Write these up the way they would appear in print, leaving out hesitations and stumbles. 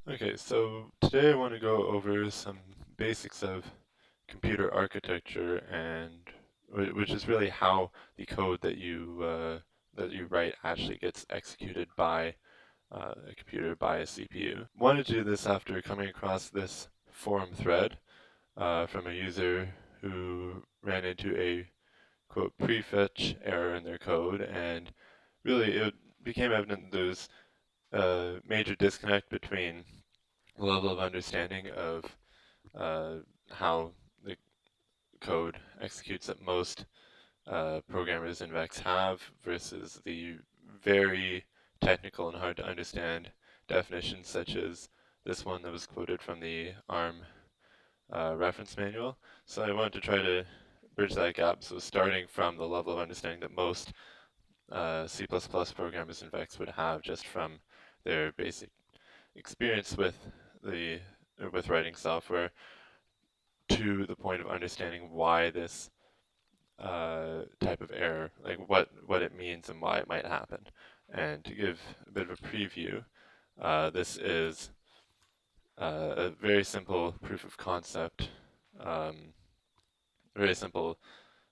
Okay, so today I want to go over some basics of computer architecture and which is really how the code that you write actually gets executed by a computer by a CPU. Wanted to do this after coming across this forum thread from a user who ran into a quote prefetch error in their code, and really it became evident that there's a major disconnect between level of understanding of uh, how the code executes that most programmers in VEX have versus the very technical and hard to understand definitions such as this one that was quoted from the ARM reference manual. So I wanted to try to bridge that gap. So starting from the level of understanding that most C++ programmers in VEX would have just from their basic experience with the with writing software to the point of understanding why this type of error, like what it means and why it might happen. And to give a bit of a preview, this is a very simple proof of concept, um, very simple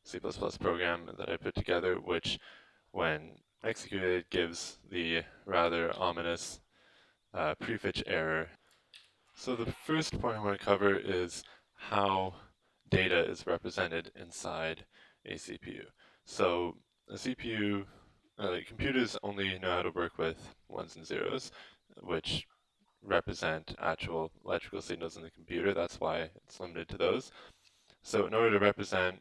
C++ program that I put together, which when executed gives the rather ominous prefetch error. So the first point I want to cover is how data is represented inside a CPU. So a CPU, computers only know how to work with ones and zeros, which represent actual electrical signals in the computer. That's why it's limited to those. So in order to represent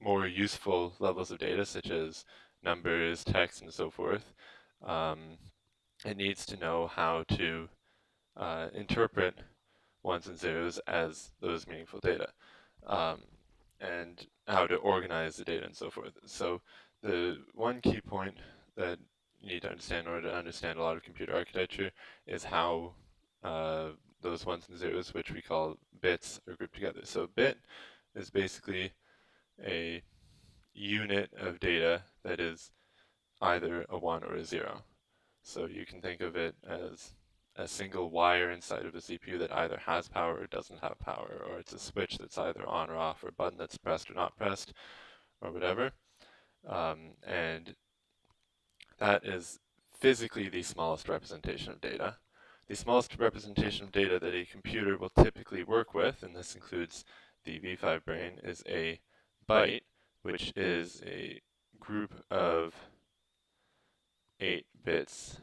more useful levels of data, such as numbers, text, and so forth, um, it needs to know how to interpret ones and zeros as those meaningful data, um, and how to organize the data and so forth. So the one key point that you need to understand in order to understand a lot of computer architecture is how those ones and zeros, which we call bits, are grouped together. So a bit is basically a unit of data that is either a 1 or a 0. So you can think of it as a single wire inside of a CPU that either has power or doesn't have power, or it's a switch that's either on or off, or a button that's pressed or not pressed, or whatever. And that is physically the smallest representation of data. The smallest representation of data that a computer will typically work with, and this includes the V5 brain, is a byte, which is a group of 8 bits,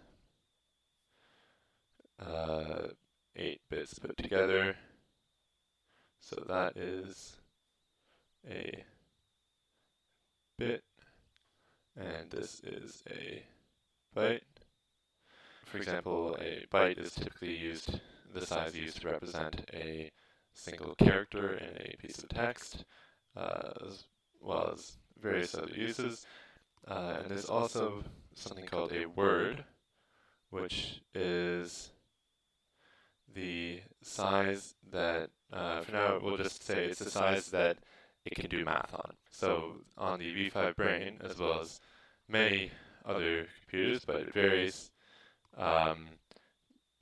uh, 8 bits put together. So that is a bit, and this is a byte. For example, a byte is typically used, the size used to represent a single character in a piece of text, as well as various other uses. And there's also something called a word, which is the size that, for now, we'll just say it's the size that it can do math on. So on the V5 brain, as well as many other computers, but it varies, um,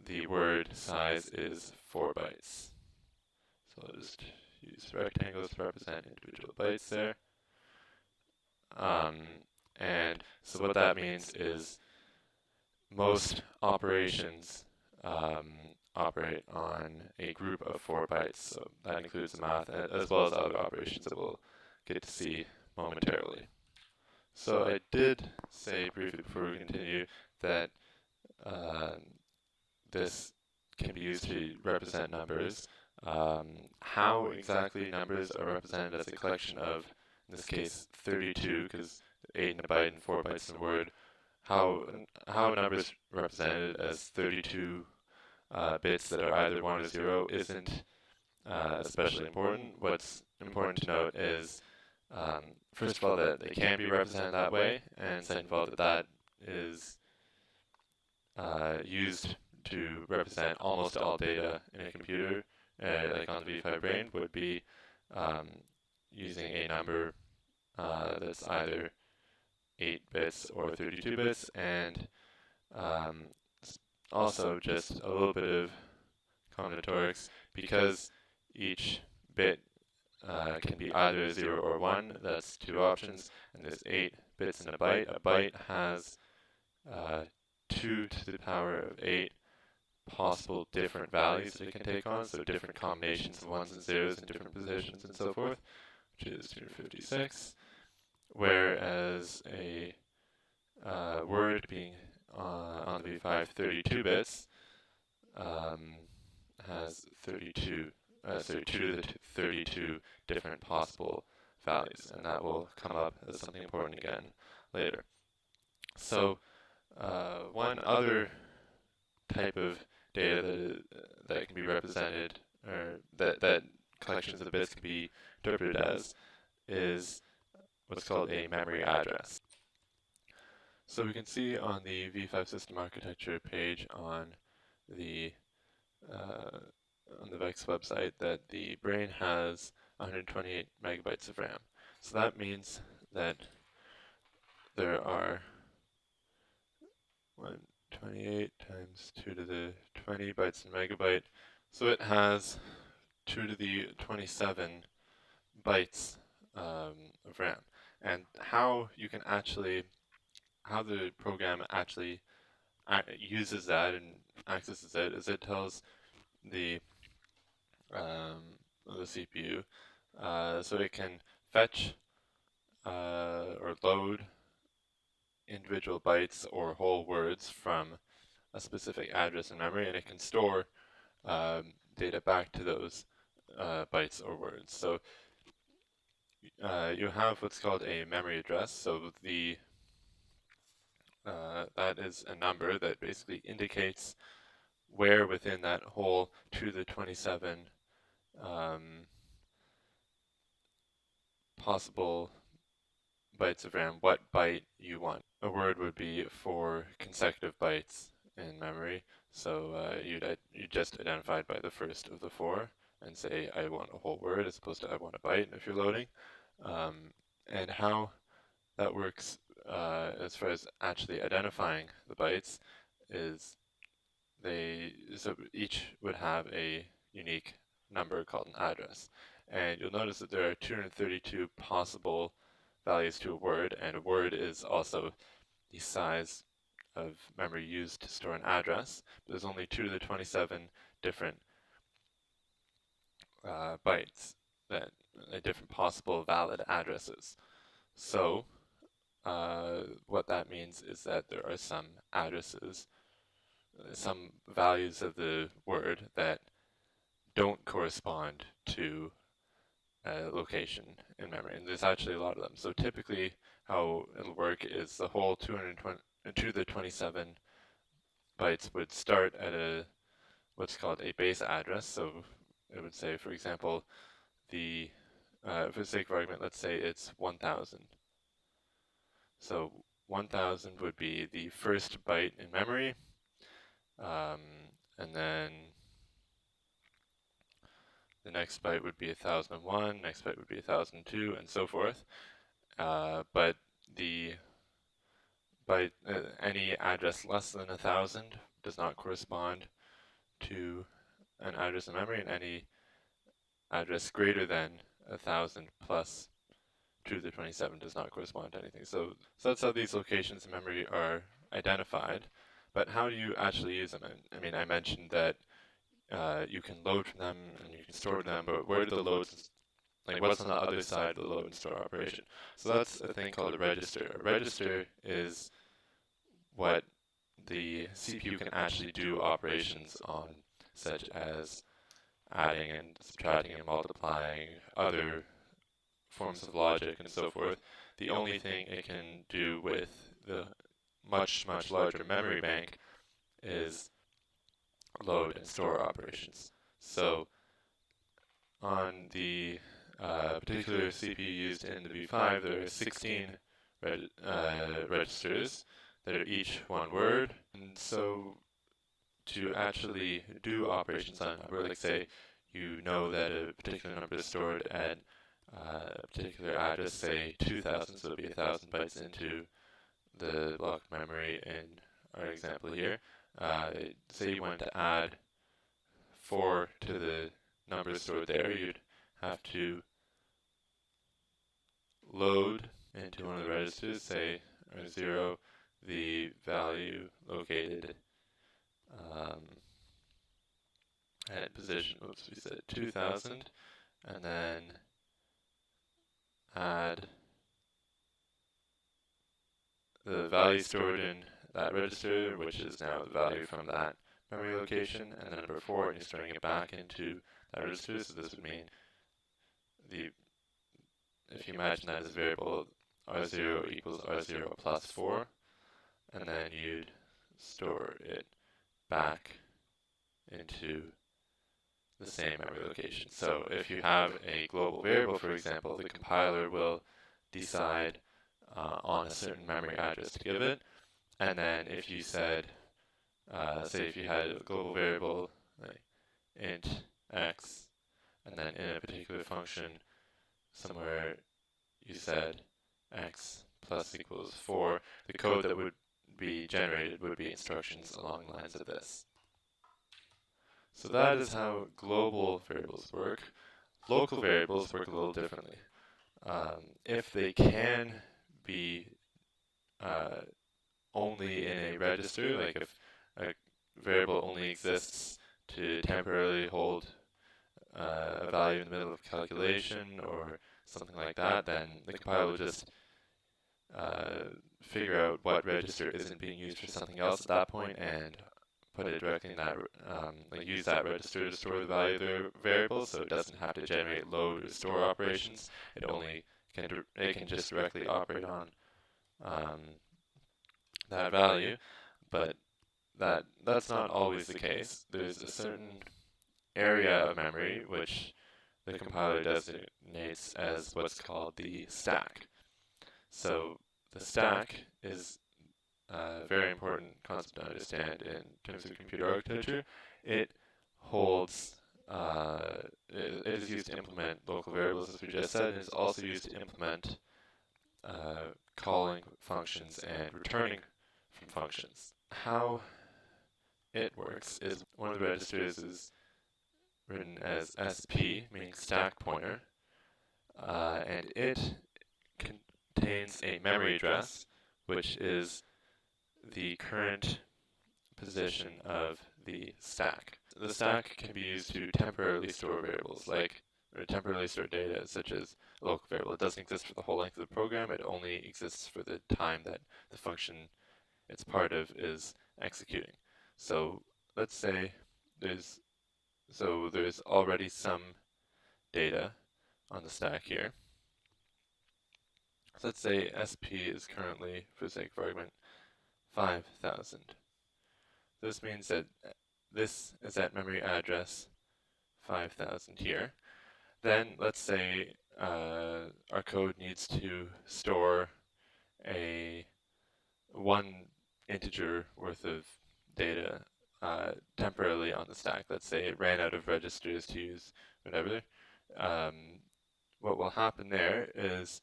the word size is 4 bytes. So I'll just use rectangles to represent individual bytes there. Um, and so what that means is most operations um, operate on a group of 4 bytes. So that includes the math as well as other operations that we'll get to see momentarily. So I did say briefly before we continue that uh, this can be used to represent numbers. How exactly numbers are represented as a collection of, in this case, 32, because 8 in a byte and 4 bytes in a word, how how numbers represented as 32 bits that are either 1 or 0 isn't especially important. What's important to note is, first of all, that they can be represented that way, and second of all, that that is used to represent almost all data in a computer, like on the V5 brain, would be um, using a number that's either 8 bits or 32 bits, and um, also just a little bit of combinatorics, because each bit can be either 0 or 1, that's 2 options, and there's 8 bits in a byte. A byte has 2 to the power of 8 possible different values that it can take on, so different combinations of 1s and 0s in different positions and so forth, which is 256, whereas a word being on the V5 32 bits has 2 to the 32 different possible values, and that will come up as something important again later. So one other type of data that can be represented, or that collections of the bits can be interpreted as, is what's called a memory address. So we can see on the V5 system architecture page on the VEX website that the brain has 128 megabytes of RAM. So that means that there are 128 times 2 to the 20 bytes in megabyte. So it has 2 to the 27 bytes of RAM. And how the program actually uses that and accesses it is it tells the CPU, so it can fetch or load individual bytes or whole words from a specific address in memory, and it can store data back to those bytes or words. So you have what's called a memory address. So that is a number that basically indicates where within that whole 2 to the 27 possible bytes of RAM, what byte you want. A word would be 4 consecutive bytes in memory, so you just identify it by the first of the 4 and say I want a whole word as opposed to I want a byte if you're loading. And how that works as far as actually identifying the bytes is so each would have a unique number called an address. And you'll notice that there are 232 possible values to a word, and a word is also the size of memory used to store an address. But there's only 2 to the 27 different bytes, different possible valid addresses. So what that means is that there are some addresses, some values of the word that don't correspond to a location in memory, and there's actually a lot of them. So typically how it'll work is the whole 220 to the 27 bytes would start at what's called a base address. So it would say, for example, for the sake of argument, let's say it's 1000. So 1000 would be the first byte in memory, and then the next byte would be 1001, next byte would be 1002, and so forth. But the byte, any address less than 1000 does not correspond to an address in memory, and any address greater than 1000 plus 2 to the 27 does not correspond to anything. So that's how these locations in memory are identified. But how do you actually use them? I mean, I mentioned that you can load from them and you can store them, but where do the loads, like what's on the other side of the load and store operation? So that's a thing called a register. A register is what the CPU can actually do operations on, such as adding and subtracting and multiplying, other forms of logic and so forth. The only thing it can do with the much, much larger memory bank is load and store operations. So on the particular CPU used in the V5, there are 16 registers that are each one word. And so to actually do operations on a number, like say you know that a particular number is stored at a particular address, say 2000, so it'll be 1000 bytes into the block memory in our example here, say you wanted to add 4 to the number stored there, you'd have to load into one of the registers, say R0, the value located at position, oops, we said 2000, and then add the value stored in that register, which is now the value from that memory location, and then number 4, and you're storing it back into that register. So this would mean if you imagine that as a variable, R0 equals R0 plus 4, and then you'd store it back into the same memory location. So if you have a global variable, for example, the compiler will decide on a certain memory address to give it, and then if you said, say if you had a global variable like int x, and then in a particular function somewhere you said x plus equals 4, the code that would be generated would be instructions along the lines of this. So that is how global variables work. Local variables work a little differently. If they can be only in a register, like if a variable only exists to temporarily hold a value in the middle of calculation or something like that, then the compiler will just figure out what register isn't being used for something else at that point and put it directly in that, like use that register to store the value of the variable, so it doesn't have to generate load or store operations. It can just directly operate on that value, but that's not always the case. There's a certain area of memory which the compiler designates as what's called the stack. So the stack is a very important concept to understand in terms of computer architecture. It holds, it is used to implement local variables, as we just said, and is also used to implement calling functions and returning from functions. How it works is one of the registers is written as SP, meaning stack pointer, and it contains a memory address, which is the current position of the stack. The stack can be used to temporarily store variables, or temporarily store data, such as a local variable. It doesn't exist for the whole length of the program, it only exists for the time that the function it's part of is executing. So let's say there's already some data on the stack here. So let's say SP is currently, for the sake of argument, 5,000. This means that this is at memory address 5,000 here. Then let's say our code needs to store one integer worth of data temporarily on the stack. Let's say it ran out of registers to use, whatever. What will happen there is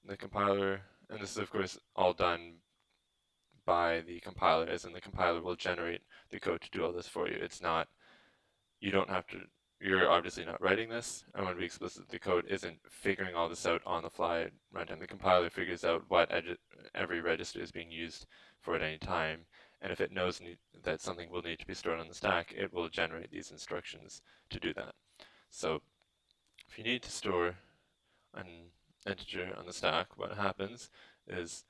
the compiler, and this is of course all done by the compiler, as in the compiler will generate the code to do all this for you. It's not, you don't have to, you're obviously not writing this. I want to be explicit, the code isn't figuring all this out on the fly at runtime. The compiler figures out what every register is being used for at any time, and if it knows that something will need to be stored on the stack, it will generate these instructions to do that. So if you need to store an integer on the stack, what happens is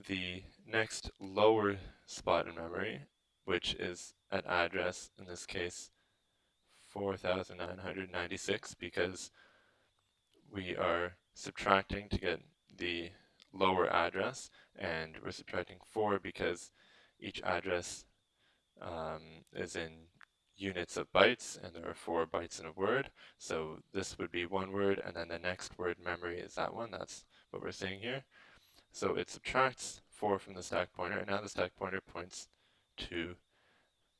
the next lower spot in memory, which is at address, in this case, 4,996, because we are subtracting to get the lower address, and we're subtracting 4 because each address is in units of bytes, and there are 4 bytes in a word. So this would be one word, and then the next word in memory is that one. That's what we're seeing here. So it subtracts 4 from the stack pointer, and now the stack pointer points to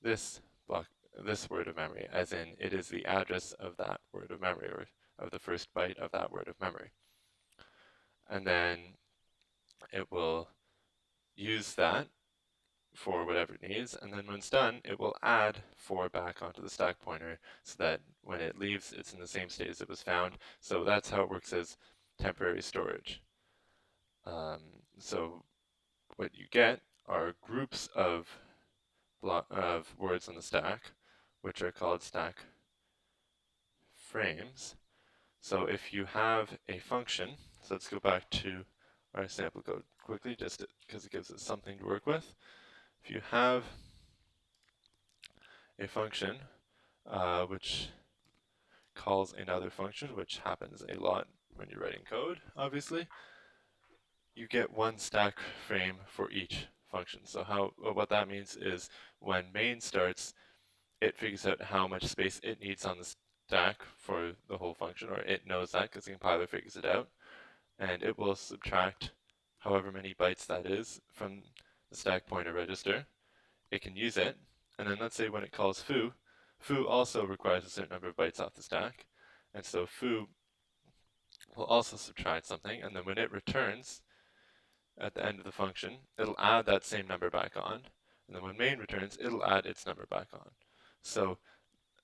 this block, this word of memory, as in it is the address of that word of memory, or of the first byte of that word of memory. And then it will use that for whatever it needs, and then when it's done, it will add 4 back onto the stack pointer so that when it leaves, it's in the same state as it was found. So that's how it works as temporary storage. So what you get are groups of words on the stack, which are called stack frames. So if you have a function, so let's go back to our sample code quickly, just because it gives us something to work with. If you have a function which calls another function, which happens a lot when you're writing code, obviously, you get one stack frame for each function. So what that means is when main starts, it figures out how much space it needs on the stack for the whole function, or it knows that because the compiler figures it out, and it will subtract however many bytes that is from the stack pointer register. It can use it, and then let's say when it calls foo, foo also requires a certain number of bytes off the stack, and so foo will also subtract something, and then when it returns at the end of the function, it'll add that same number back on, and then when main returns, it'll add its number back on. So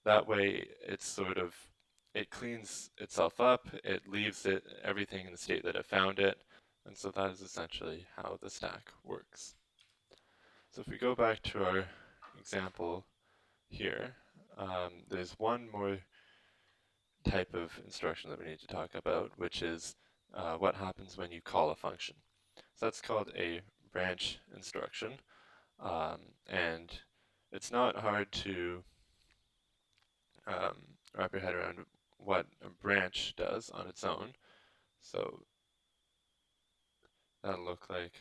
that way it cleans itself up, it leaves everything in the state that it found it, and so that is essentially how the stack works. So if we go back to our example here, there's one more type of instruction that we need to talk about, which is what happens when you call a function. So that's called a branch instruction, and it's not hard to wrap your head around what a branch does on its own. So that'll look like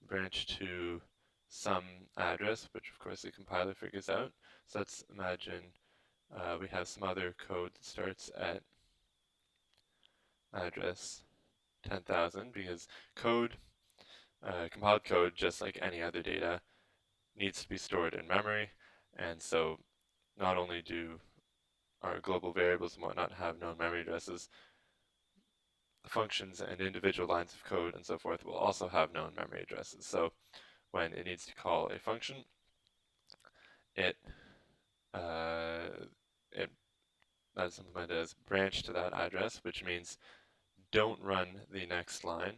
branch to some address, which of course the compiler figures out. So let's imagine we have some other code that starts at address 10,000 because compiled code, just like any other data, needs to be stored in memory. And so not only do our global variables and whatnot have known memory addresses, functions and individual lines of code and so forth will also have known memory addresses. So when it needs to call a function, it that is implemented as branch to that address, which means don't run the next line,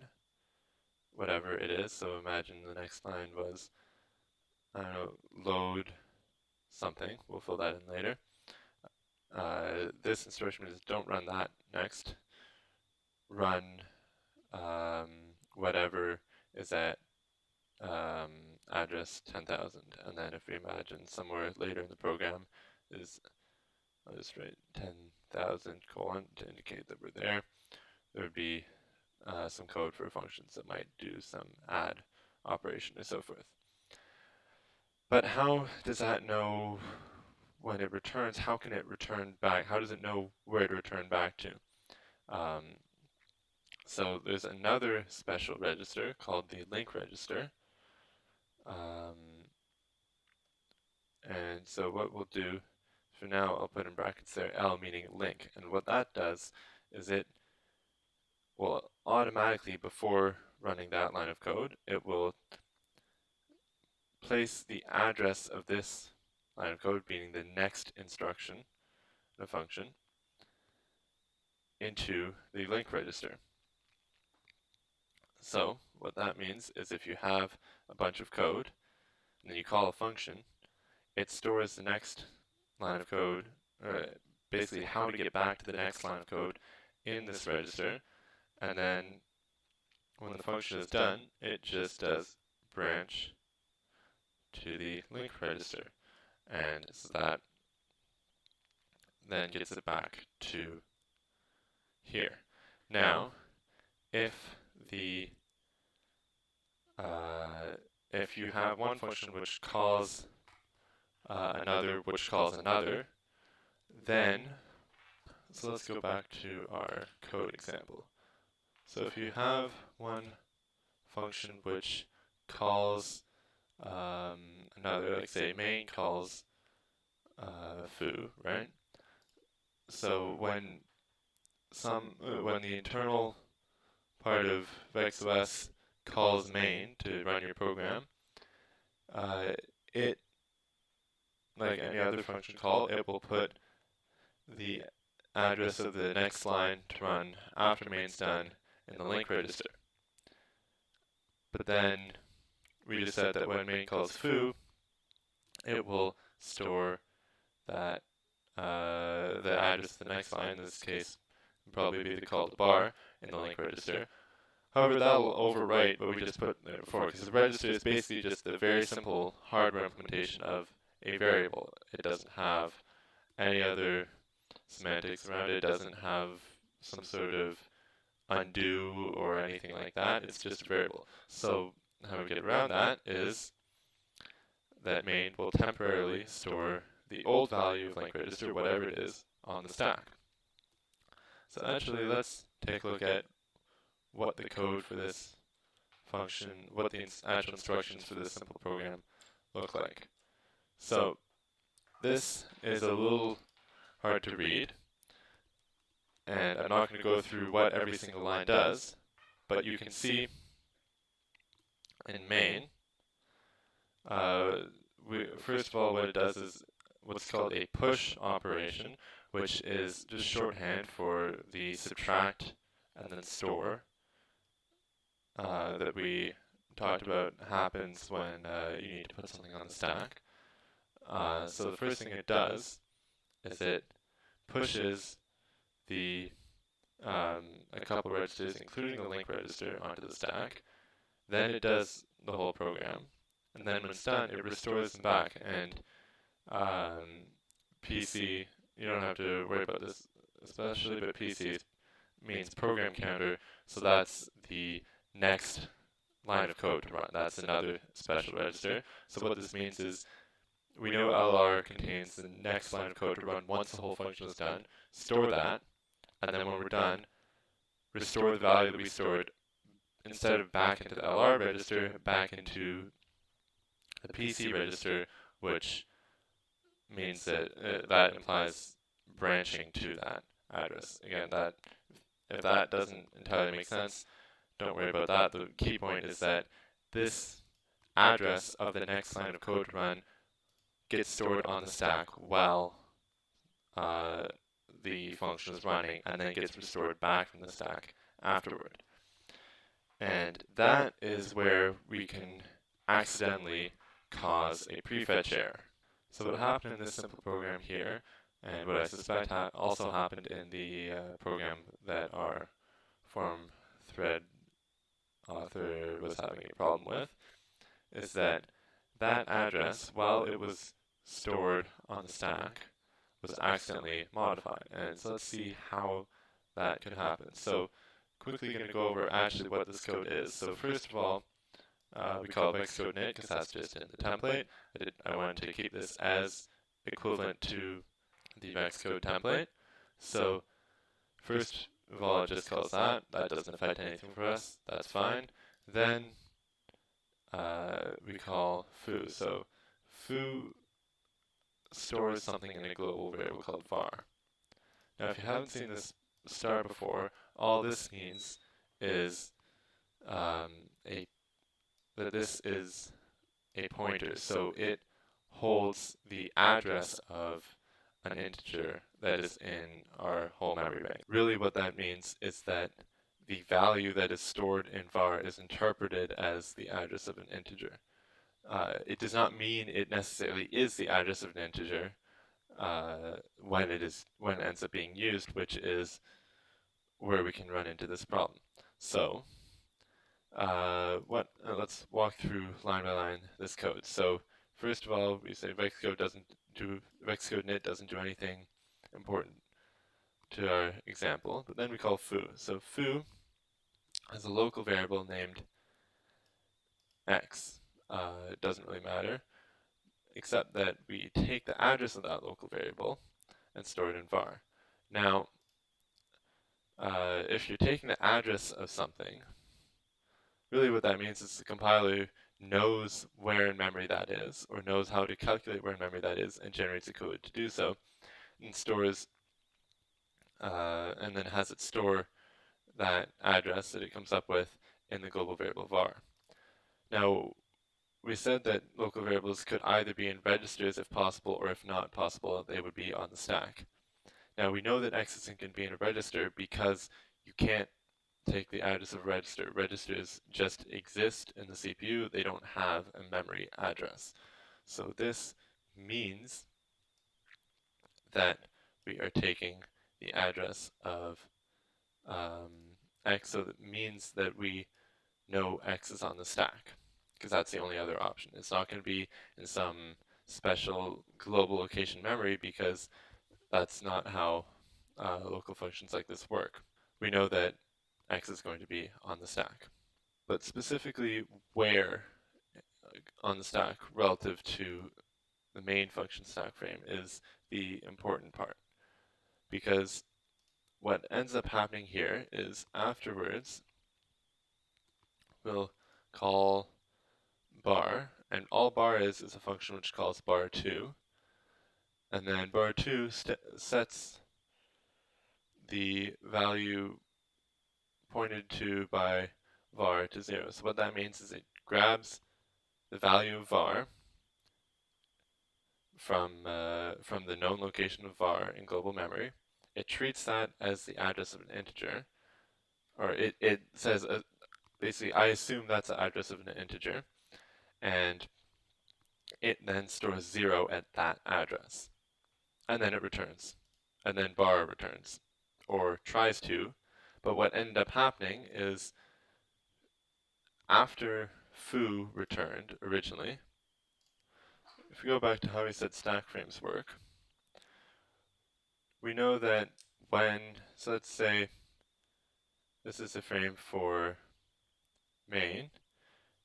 whatever it is. So imagine the next line was, I don't know, load something. We'll fill that in later. This instruction is don't run that next. Run whatever is at address 10,000. And then if we imagine somewhere later in the program is, I'll just write 10,000 colon to indicate that we're there. There would be some code for functions that might do some add operation or so forth. But how does that know when it returns? How can it return back? How does it know where to return back to? So there's another special register called the link register. And so what we'll do, for now I'll put in brackets there, L meaning link. And what that does is it will automatically, before running that line of code, it will place the address of this line of code, being the next instruction, the function, into the link register. So what that means is if you have a bunch of code, and then you call a function, it stores the next line of code, basically how to get back to the next line of code in this register, and then when the function is done, it just does branch to the link register, and so that then gets it back to here. Now, if you have one function which calls another, then, so let's go back to our code example. So if you have one function which calls another, like say main calls foo, right? So when the internal part of VEX OS calls main to run your program, it, like any other function call, it will put the address of the next line to run after main's done in the link register. But then we just said that when main calls foo, it will store that the address of the next line, in this case, would probably be the call to bar in the link register. However, that will overwrite what we just put there before, because the register is basically just the very simple hardware implementation of a variable. It doesn't have any other semantics around it. It doesn't have some sort of undo or anything like that. It's just a variable. So how we get around that is that main will temporarily store the old value of link register, whatever it is, on the stack. So actually, let's take a look at what the code for this function, what the actual instructions for this simple program look like. So this is a little hard to read, and I'm not going to go through what every single line does, but you can see in main, first of all, what it does is what's called a push operation, which is just shorthand for the subtract and then store that we talked about happens when you need to put something on the stack. So the first thing it does is it pushes the a couple registers, including the link register, onto the stack. Then it does the whole program, and then when it's done, it restores them back. And PC, you don't have to worry about this especially, but PC means program counter, so that's the next line of code to run. That's another special register. So what this means is we know LR contains the next line of code to run once the whole function is done, store that, and then when we're done, restore the value that we stored instead of back into the LR register, back into the PC register, which means that that implies branching to that address. Again, that if that doesn't entirely make sense, don't worry about that. The key point is that this address of the next line of code to run gets stored on the stack while the function is running, and then gets restored back from the stack afterward. And that is where we can accidentally cause a prefetch error. So what happened in this simple program here, and what I suspect also happened in the program that our forum thread author was having a problem with, is that that address, while it was stored on the stack, was accidentally modified. And so let's see how that could happen. So quickly going to go over actually what this code is. So first of all, we call it VEX code init because that's just in the template. I wanted to keep this as equivalent to the VEX code template. So first of all, it just calls that. That doesn't affect anything for us. That's fine. Then we call foo. So foo stores something in a global variable called var. Now, if you haven't seen this star before, all this means is that this is a pointer. So it holds the address of an integer that is in our whole memory bank. Really what that means is that the value that is stored in var is interpreted as the address of an integer. It does not mean it necessarily is the address of an integer when it ends up being used, which is where we can run into this problem. So let's walk through line by line this code. So first of all, we say VEX code init doesn't do anything important to our example, but then we call foo. So foo has a local variable named x. It doesn't really matter, except that we take the address of that local variable and store it in var. Now, if you're taking the address of something, really what that means is the compiler knows where in memory that is, or knows how to calculate where in memory that is, and generates a code to do so, and stores, and then has it store that address that it comes up with in the global variable var. Now, we said that local variables could either be in registers if possible, or if not possible, they would be on the stack. Now we know that x can be in a register because you can't take the address of a register. Registers just exist in the CPU, they don't have a memory address. So this means that we are taking the address of x, so that means that we know x is on the stack, because that's the only other option. It's not going to be in some special global location memory, because that's not how local functions like this work. We know that x is going to be on the stack. But specifically where on the stack relative to the main function stack frame is the important part. Because what ends up happening here is afterwards we'll call bar, and all bar is a function which calls bar2, and then bar2 sets the value pointed to by var to 0. So what that means is it grabs the value of var from the known location of var in global memory. It treats that as the address of an integer, or it says, basically, I assume that's the address of an integer, and it then stores 0 at that address. And then it returns. And then bar returns, or tries to. But what ended up happening is after foo returned originally, if we go back to how we said stack frames work, we know that so let's say this is a frame for main,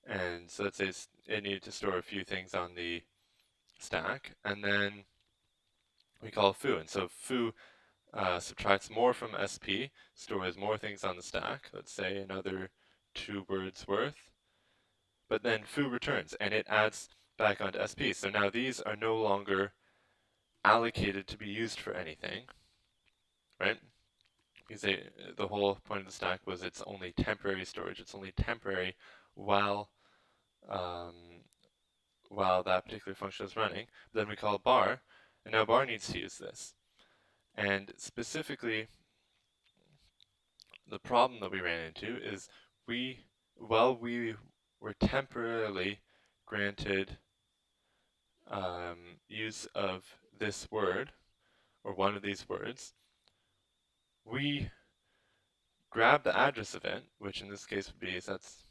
and so let's say it needed to store a few things on the stack, and then we call foo, and so foo subtracts more from SP, stores more things on the stack, let's say another 2 words worth, but then foo returns, and it adds back onto SP. So now these are no longer allocated to be used for anything, right? Because the whole point of the stack was it's only temporary storage. It's only temporary while that particular function is running. Then we call bar, and now bar needs to use this. And specifically, the problem that we ran into is while we were temporarily granted use of this word, or one of these words, we grab the address of it, which in this case would be, so that's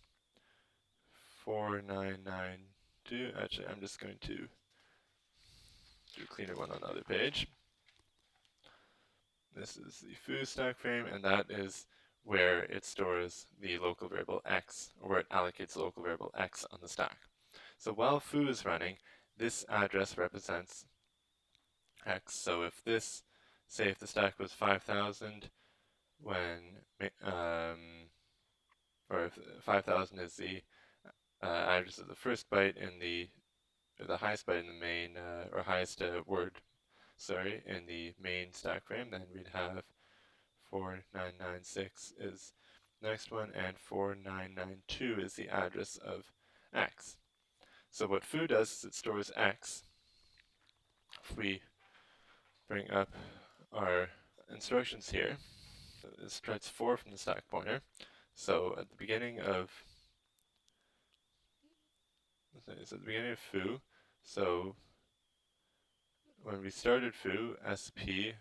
4992. Actually, I'm just going to do a cleaner one on the other page. This is the foo stack frame, and that is where it stores the local variable x, or where it allocates the local variable x on the stack. So while foo is running, this address represents x. So if this, say if the stack was 5000, or if 5000 is the address of the first byte in or the highest byte in the main, or highest word, sorry, in the main stack frame, then we'd have 4996 is the next one, and 4992 is the address of x. So what foo does is it stores x. If we bring up our instructions here, it subtracts 4 from the stack pointer. So at the beginning of foo, so when we started foo, SP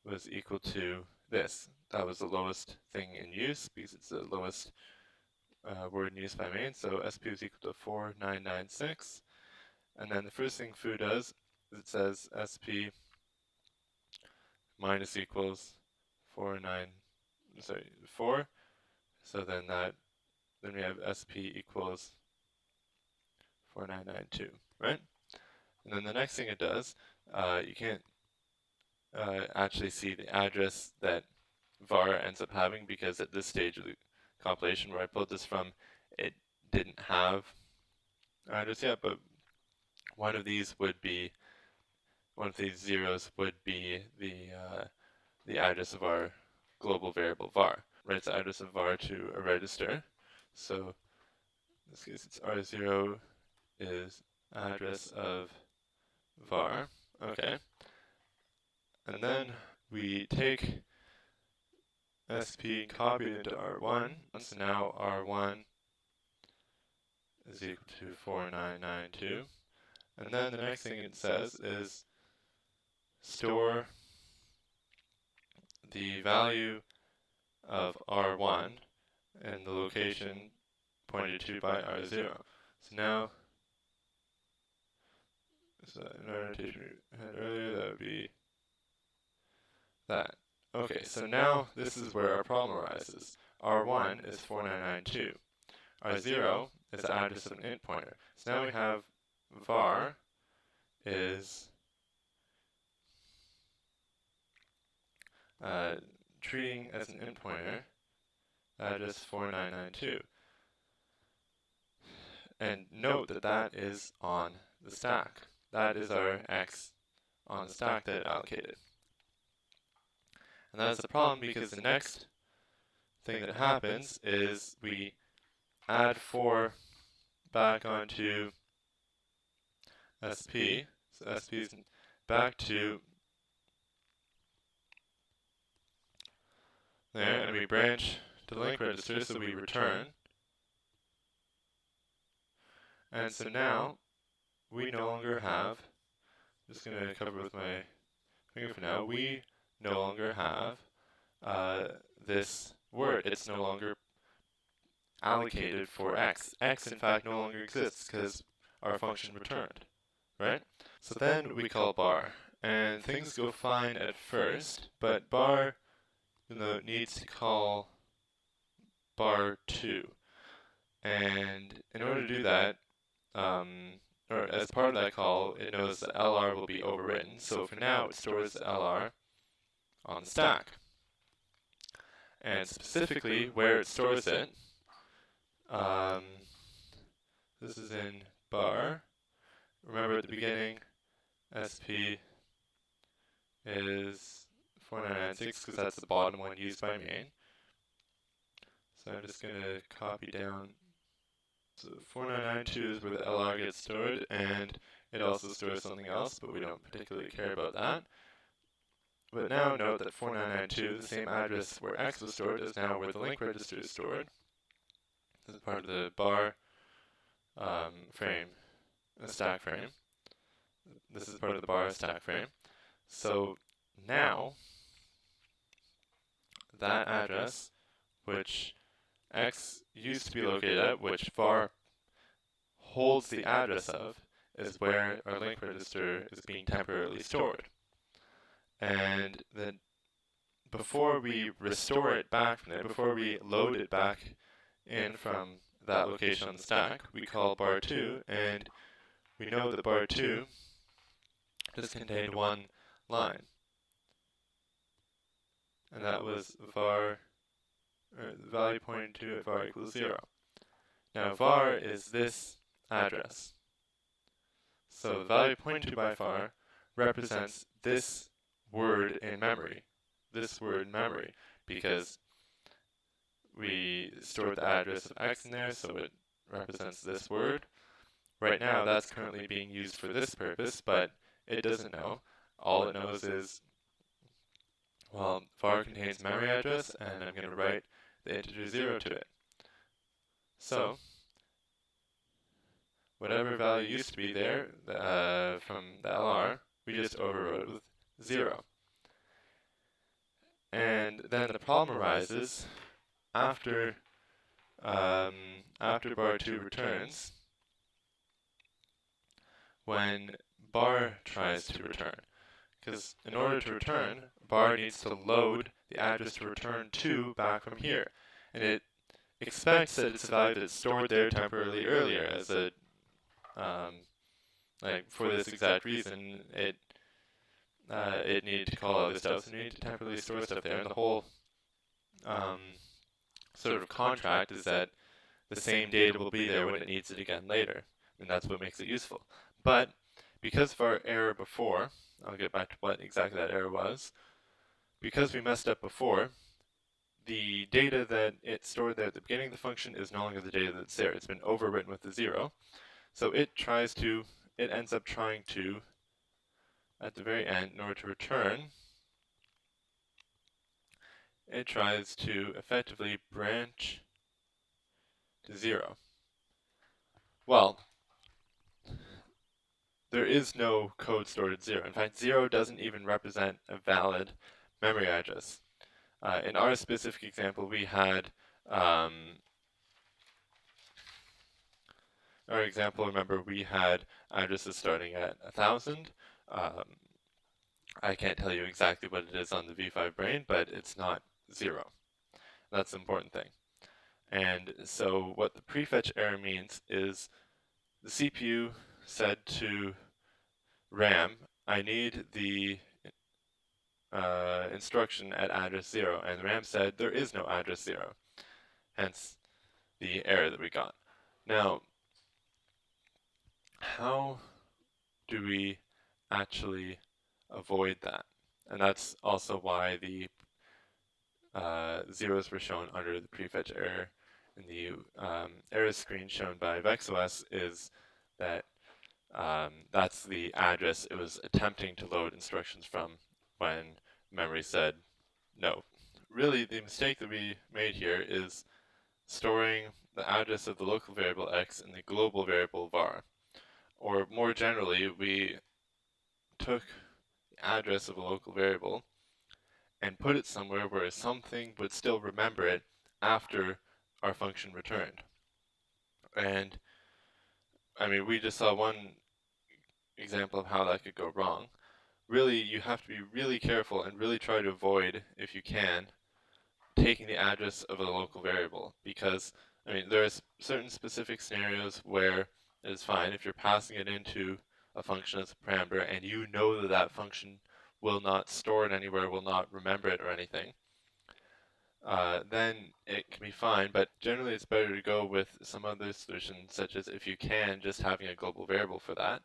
was equal to this. That was the lowest thing in use because it's the lowest word in use by main. So SP is equal to 4996. And then the first thing foo does is it says SP minus equals 4. So then we have SP equals 4992, right? And then the next thing it does, you can't actually see the address that var ends up having, because at this stage of the compilation where I pulled this from, it didn't have address yet, but one of these zeros would be the address of our global variable var, right? It's the address of var to a register. So in this case, it's R0 is address of var. Okay. And then we take SP and copy it into R1. And so now R1 is equal to 4992. And then the next thing it says is store the value of R1 in the location pointed to by R0. So now, in our notation we had earlier, that would be that. Okay, so now this is where our problem arises. R1 is 4992. R0 is the address of an int pointer. So now we have var is treating as an int pointer address 4992. And note that that is on the stack. That is our x on the stack that it allocated. And that's the problem because the next thing that happens is we add 4 back onto SP. So SP is back to there, and we branch to the link register, so we return. And so now we no longer have, I'm just going to cover with my finger for now, we no longer have this word. It's no longer allocated for x. X, in fact, no longer exists because our function returned, right? So then we call bar, and things go fine at first, but bar, even though it needs to call bar2, and in order to do that, or as part of that call, it knows that LR will be overwritten, so for now it stores the LR on the stack. And specifically where it stores it, this is in bar. Remember at the beginning, SP is 4996 because that's the bottom one used by main. So I'm just going to copy down. So 4992 is where the LR gets stored, and it also stores something else, but we don't particularly care about that. But now note that 4992, the same address where X was stored, is now where the link register is stored. This is part of the bar frame, the stack frame. This is part of the bar stack frame. So now, that address, which X used to be located at, which var holds the address of, is where our link register is being temporarily stored. And then before we restore it back from there, before we load it back in from that location on the stack, we call bar2, and we know that bar2 just contained one line. And that was var, or the value pointing to at var equals 0. Now var is this address. So the value pointed to by var represents this word in memory. This word in memory, because we stored the address of x in there, so it represents this word. Right now, that's currently being used for this purpose, but it doesn't know. All it knows is, well, var contains memory address, and I'm going to write the integer 0 to it. So, whatever value used to be there from the LR, we just overrode it with 0. And then the problem arises after bar2 returns, when bar tries to return. Because in order to return, bar needs to load the address to return to back from here. And it expects that it's a value that's stored there temporarily earlier as a, like for this exact reason, it needed to call other stuff, so it needed to temporarily store stuff there. And the whole sort of contract is that the same data will be there when it needs it again later. And that's what makes it useful. But because of our error before, I'll get back to what exactly that error was. Because we messed up before, the data that it stored there at the beginning of the function is no longer the data that's there. It's been overwritten with the 0. So it ends up trying to, at the very end, in order to return, it tries to effectively branch to 0. Well, there is no code stored at 0. In fact, 0 doesn't even represent a valid memory address. In our specific example, we had remember, we had addresses starting at 1,000. I can't tell you exactly what it is on the V5 Brain, but it's not 0. That's the important thing. And so what the prefetch error means is the CPU said to RAM, I need the instruction at address 0, and RAM said there is no address 0, hence the error that we got. Now, how do we actually avoid that? And that's also why the zeros were shown under the prefetch error. And the error screen shown by VEX OS is that that's the address it was attempting to load instructions from when memory said no. Really, the mistake that we made here is storing the address of the local variable x in the global variable var. Or more generally, we took the address of a local variable and put it somewhere where something would still remember it after our function returned. And I mean, we just saw one example of how that could go wrong. Really, you have to be really careful and really try to avoid, if you can, taking the address of a local variable, because I mean, there's certain specific scenarios where it is fine if you're passing it into a function as a parameter and you know that that function will not store it anywhere, will not remember it or anything. Then it can be fine, but generally it's better to go with some other solution, such as, if you can, just having a global variable for that,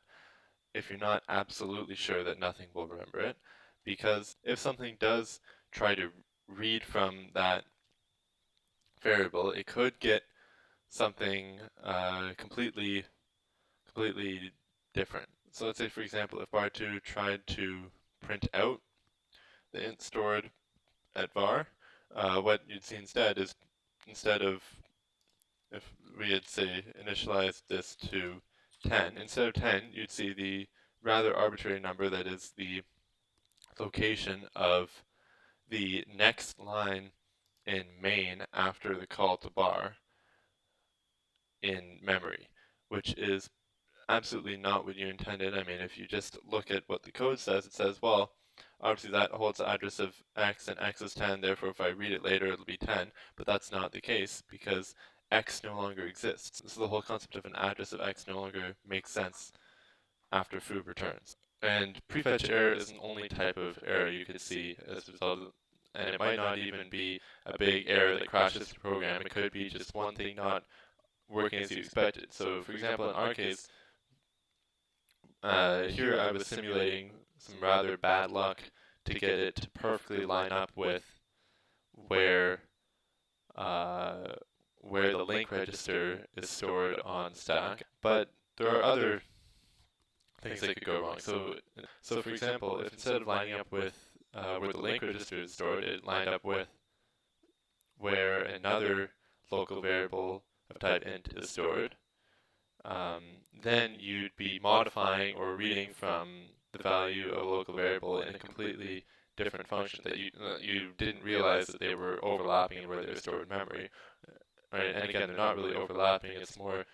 if you're not absolutely sure that nothing will remember it, because if something does try to read from that variable, it could get something completely different. So let's say, for example, if bar2 tried to print out the int stored at var, what you'd see instead is, instead of, if we had, say, initialized this to 10, instead of 10, you'd see the rather arbitrary number that is the location of the next line in main after the call to bar in memory, which is absolutely not what you intended. I mean, if you just look at what the code says, it says, well, obviously that holds the address of x, and x is 10, therefore if I read it later it'll be 10, but that's not the case, because x no longer exists. So the whole concept of an address of x no longer makes sense after foo returns. And prefetch error is an only type of error you could see as a result of, and it might not even be a big error that crashes the program. It could be just one thing not working as you expected. So for example, in our case, here I was simulating some rather bad luck to get it to perfectly line up with where the link register is stored on stack. But there are other things that could go wrong. So for example, if instead of lining up with where the link register is stored, it lined up with where another local variable of type int is stored, then you'd be modifying or reading from the value of a local variable in a completely different function that you didn't realize that they were overlapping and where they were stored in memory. Right? And again, they're not really overlapping. It's more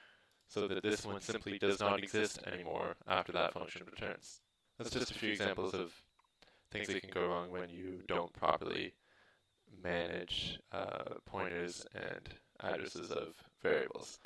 so that this one simply does not exist anymore after that function returns. That's just a few examples of things that can go wrong when you don't properly manage pointers and addresses of variables.